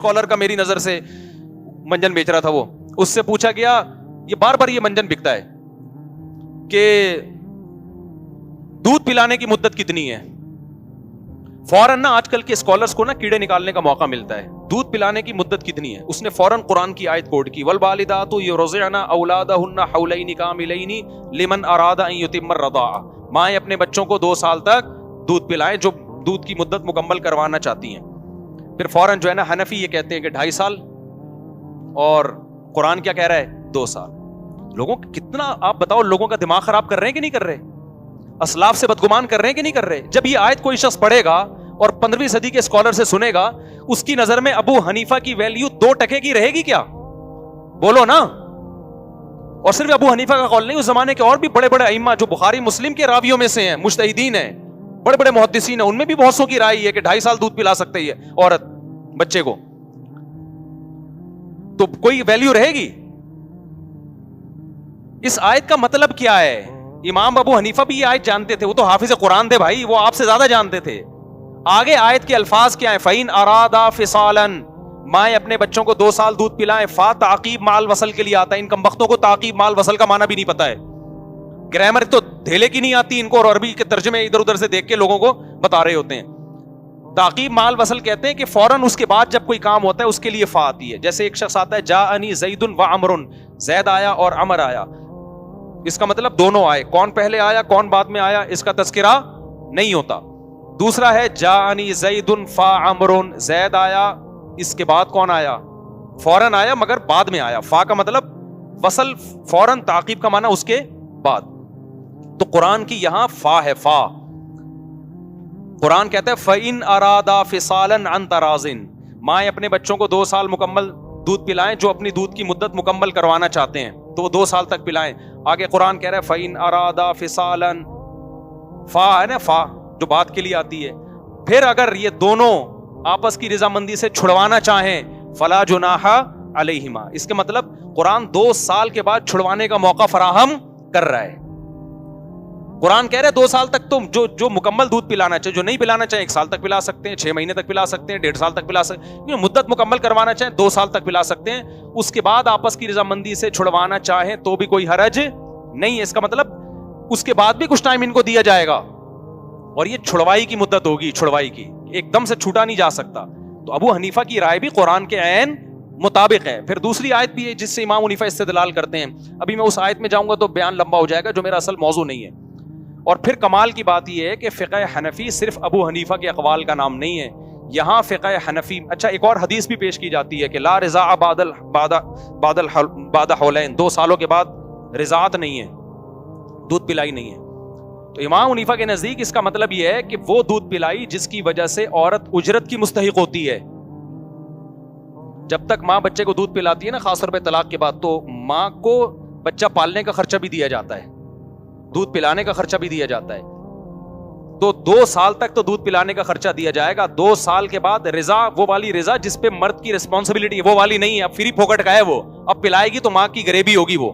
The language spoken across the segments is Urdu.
اسکالر کا میری نظر سے منجن بیچ رہا تھا، وہ اس سے پوچھا گیا یہ بار بار یہ منجن بکتا ہے کہ دودھ پلانے کی مدت کتنی ہے. فوراً نا آج کل کے اسکالرس کو نا کیڑے نکالنے کا موقع ملتا ہے. دودھ پلانے کی مدت کتنی ہے؟ اس نے فوراً قرآن کی آیت کوٹ کی، والوالدات یرضعن اولادہن حولین کاملین لمن اراد ان یتم الرضاعہ. مائیں اپنے بچوں کو 2 سال تک دودھ پلائیں جو دودھ کی مدت مکمل کروانا چاہتی ہیں. پھر فوراً جو ہے نا حنفی یہ کہتے ہیں کہ 2.5 سال، اور قرآن کیا کہہ رہا ہے؟ 2 سال. لوگوں کتنا، آپ بتاؤ، لوگوں کا دماغ خراب کر رہے ہیں کہ نہیں کر رہے؟ اسلاف سے بدگمان کر رہے ہیں کہ نہیں کر رہے؟ جب یہ آیت کوئی شخص پڑھے گا اور 15ویں صدی کے اسکالر سے سنے گا، اس کی نظر میں ابو حنیفہ کی ویلیو 2 ٹکے کی رہے گی کیا؟ بولو نا. اور صرف ابو حنیفہ کا قول نہیں، اس زمانے کے اور بھی بڑے بڑے ائمہ جو بخاری مسلم کے راویوں میں سے ہیں، مجتہدین ہیں، بڑے بڑے محدثین ہیں، ان میں بھی بہت سو کی رائے ہے کہ 2.5 سال دودھ پلا سکتے ہے عورت بچے کو. تو کوئی ویلیو رہے گی؟ اس آیت کا مطلب کیا ہے؟ امام ابو حنیفہ بھی یہ آیت جانتے تھے، وہ تو حافظ قرآن تھے بھائی، وہ آپ سے زیادہ جانتے تھے. آگے آیت کے الفاظ کیا ہیں؟ فَإِنْ أَرَادَا فِصَالًا، مائیں اپنے بچوں کو 2 سال دودھ پلائیں. فا تعقیب مال وصل کے لیے آتا ہے. ان کمبختوں کو تعقیب مال وصل کا معنی بھی نہیں پتا ہے، گرامر تو دھیلے کی نہیں آتی ان کو، اور عربی کے ترجمے ادھر ادھر سے دیکھ کے لوگوں کو بتا رہے ہوتے ہیں. تعقیب مال وصل کہتے ہیں کہ فوراً اس کے بعد جب کوئی کام ہوتا ہے اس کے لیے فا آتی ہے. جیسے ایک شخص آتا ہے جاءنی زید و عمر، زید آیا اور عمر آیا، اس کا مطلب دونوں آئے، کون پہلے آیا کون بعد میں آیا اس کا تذکرہ نہیں ہوتا. دوسرا ہے جاءنی زید فا عمر، زید آیا، اس کے بعد کون آیا؟ فوراً آیا مگر بعد میں آیا. فا کا مطلب وصل، فوراً، تعقیب کا معنی اس کے بعد. تو قرآن کی یہاں فا ہے، فا. قرآن کہتا ہے فَإِنْ أَرَادَا فِصَالًا عَنْ تَرَاضٍ، مائیں اپنے بچوں کو 2 سال مکمل دودھ پلائیں، جو اپنی دودھ کی مدت مکمل کروانا چاہتے ہیں تو وہ 2 سال تک پلائیں. آگے قرآن کہہ رہا ہے فَإِنْ أَرَادَا فِصَالًا، فا ہے نا، فا جو بات کے لیے آتی ہے. پھر اگر یہ دونوں آپس کی رضامندی سے چھڑوانا چاہیں فَلَا جُنَاحَ عَلَيْهِمَا، اس کے مطلب قرآن 2 سال کے بعد چھڑوانے کا موقع فراہم کر رہا ہے. قرآن کہہ رہے ہیں 2 سال تک تم جو مکمل دودھ پلانا چاہے، جو نہیں پلانا چاہیں 1 سال تک پلا سکتے ہیں، 6 مہینے تک پلا سکتے ہیں، 1.5 سال تک پلا سکتے ہیں. مدت مکمل کروانا چاہیں 2 سال تک پلا سکتے ہیں. اس کے بعد آپس کی رضامندی سے چھڑوانا چاہیں تو بھی کوئی حرج نہیں ہے. اس کا مطلب اس کے بعد بھی کچھ ٹائم ان کو دیا جائے گا، اور یہ چھڑوائی کی مدت ہوگی، چھڑوائی کی، ایک دم سے چھوٹا نہیں جا سکتا. تو ابو حنیفہ کی رائے بھی قرآن کے عین مطابق ہے. پھر دوسری آیت بھی ہے جس سے امام حنیفہ استدلال کرتے ہیں. ابھی میں اس آیت میں جاؤں گا تو بیان لمبا ہو جائے گا، جو میرا اصل موضوع نہیں ہے. اور پھر کمال کی بات یہ ہے کہ فقہ حنفی صرف ابو حنیفہ کے اقوال کا نام نہیں ہے. یہاں فقہ حنفی، اچھا ایک اور حدیث بھی پیش کی جاتی ہے کہ لا رضاع بعد حولین، 2 سالوں کے بعد رضاعت نہیں ہے، دودھ پلائی نہیں ہے. تو امام حنیفہ کے نزدیک اس کا مطلب یہ ہے کہ وہ دودھ پلائی جس کی وجہ سے عورت اجرت کی مستحق ہوتی ہے. جب تک ماں بچے کو دودھ پلاتی ہے نا، خاص طور پہ طلاق کے بعد، تو ماں کو بچہ پالنے کا خرچہ بھی دیا جاتا ہے، دودھ پلانے کا خرچہ بھی دیا جاتا ہے. تو 2 سال تک تو دودھ پلانے کا خرچہ دیا جائے گا. 2 سال کے بعد رضا، وہ والی رضا جس پہ مرد کی ریسپانسبلٹی ہے، وہ والی نہیں ہے. اب فری پھوکٹ کا ہے وہ، اب پلائے گی تو ماں کی غریبی ہوگی. وہ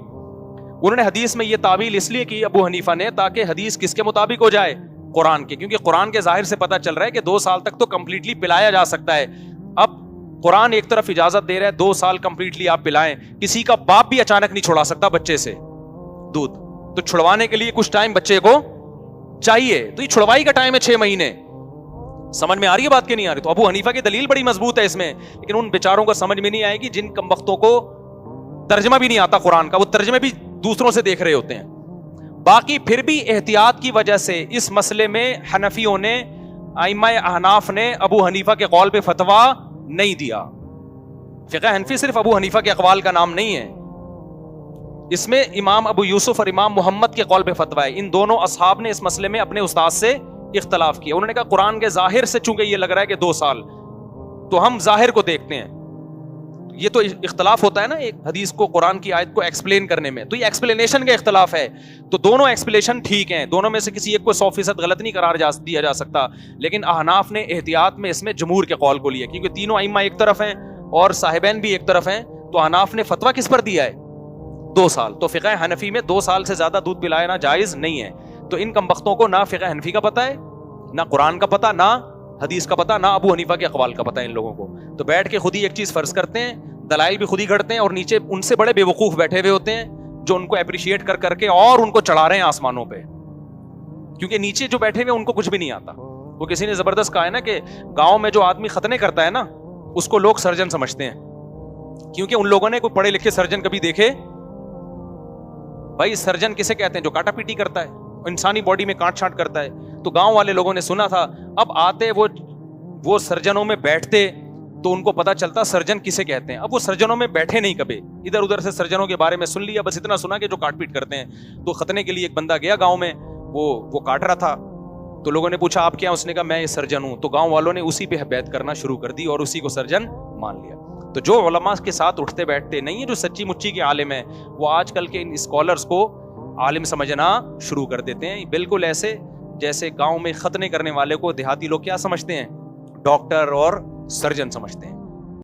انہوں نے حدیث میں یہ تعویل اس لیے کی ابو حنیفہ نے، تاکہ حدیث کس کے مطابق ہو جائے؟ قرآن کے. کیونکہ قرآن کے ظاہر سے پتہ چل رہا ہے کہ 2 سال تک تو کمپلیٹلی پلایا جا سکتا ہے. اب قرآن ایک طرف اجازت دے رہا ہے 2 سال کمپلیٹلی آپ پلائیں. کسی کا باپ بھی اچانک نہیں چھڑا سکتا بچے سے دودھ، تو چھڑوانے کے لیے کچھ ٹائم بچے کو چاہیے. تو یہ چھڑوائی کا ٹائم ہے 6 مہینے. سمجھ میں آ رہی ہے بات کہ نہیں آ رہی؟ تو ابو حنیفہ کی دلیل بڑی مضبوط ہے اس میں، لیکن ان بیچاروں کو سمجھ میں نہیں آئے گی جن کمبختوں کو ترجمہ بھی نہیں آتا قرآن کا، وہ ترجمے بھی دوسروں سے دیکھ رہے ہوتے ہیں. باقی پھر بھی احتیاط کی وجہ سے اس مسئلے میں حنفیوں نے، ائمہ احناف نے ابو حنیفہ کے قول پہ فتویٰ نہیں دیا. فقہ حنفی صرف ابو حنیفہ کے اقوال کا نام نہیں ہے، اس میں امام ابو یوسف اور امام محمد کے قول پہ فتویٰ ہے. ان دونوں اصحاب نے اس مسئلے میں اپنے استاد سے اختلاف کیا. انہوں نے کہا قرآن کے ظاہر سے چونکہ یہ لگ رہا ہے کہ 2 سال، تو ہم ظاہر کو دیکھتے ہیں. یہ تو اختلاف ہوتا ہے نا ایک حدیث کو، قرآن کی آیت کو ایکسپلین کرنے میں، تو یہ ایکسپلینیشن کا اختلاف ہے. تو دونوں ایکسپلینیشن ٹھیک ہیں، دونوں میں سے کسی ایک کو 100% غلط نہیں قرار دیا جا سکتا. لیکن احناف نے احتیاط میں اس میں جمہور کے قول کو لیا، کیونکہ تینوں ائمہ ایک طرف ہیں اور صاحبین بھی ایک طرف ہیں. تو احناف نے فتویٰ کس پر دیا ہے؟ 2 سال. تو فقہ حنفی میں 2 سال سے زیادہ دودھ پلانا جائز نہیں ہے. تو ان کمبختوں کو نہ فقہ حنفی کا پتہ ہے، نہ قرآن کا پتہ، نہ حدیث کا پتہ نہ ابو حنیفہ کے اقوال کا پتہ ان لوگوں کو. تو بیٹھ کے خود ہی ایک چیز فرض کرتے ہیں, دلائل بھی خود ہی گھڑتے ہیں, اور نیچے ان سے بڑے بے وقوف بیٹھے ہوئے ہوتے ہیں جو ان کو اپریشیٹ کر کے اور ان کو چڑھا رہے ہیں آسمانوں پہ, کیونکہ نیچے جو بیٹھے ہوئے ان کو کچھ بھی نہیں آتا. وہ کسی نے زبردست کہا ہے نا کہ گاؤں میں جو آدمی ختنے کرتا ہے نا اس کو لوگ سرجن سمجھتے ہیں, کیونکہ ان لوگوں نے کوئی پڑھے لکھے سرجن کبھی دیکھے. بھائی سرجن کسے کہتے ہیں؟ جو کاٹا پیٹی کرتا ہے, انسانی باڈی میں کاٹ چھانٹ کرتا ہے. تو گاؤں والے لوگوں نے سنا تھا, اب آتے وہ سرجنوں میں بیٹھتے تو ان کو پتا چلتا سرجن کسے کہتے ہیں. اب وہ سرجنوں میں بیٹھے نہیں, کبھی ادھر ادھر سے سرجنوں کے بارے میں سن لیا, بس اتنا سنا کہ جو کاٹ پیٹ کرتے ہیں. تو ختنے کے لیے ایک بندہ گیا گاؤں میں, وہ کاٹ رہا تھا, تو لوگوں نے پوچھا آپ کیا؟ اس نے کہا میں یہ سرجن ہوں. تو گاؤں والوں نے اسی پہ بیعت کرنا شروع کر دی اور اسی کو سرجن مان لیا. تو جو علماء کے ساتھ اٹھتے بیٹھتے نہیں ہیں, جو سچی مچی کے عالم ہیں, وہ آج کل کے ان اسکالرز کو عالم سمجھنا شروع کر دیتے ہیں. بالکل ایسے جیسے گاؤں میں ختنے کرنے والے کو دیہاتی لوگ کیا سمجھتے ہیں؟ ڈاکٹر اور سرجن سمجھتے ہیں.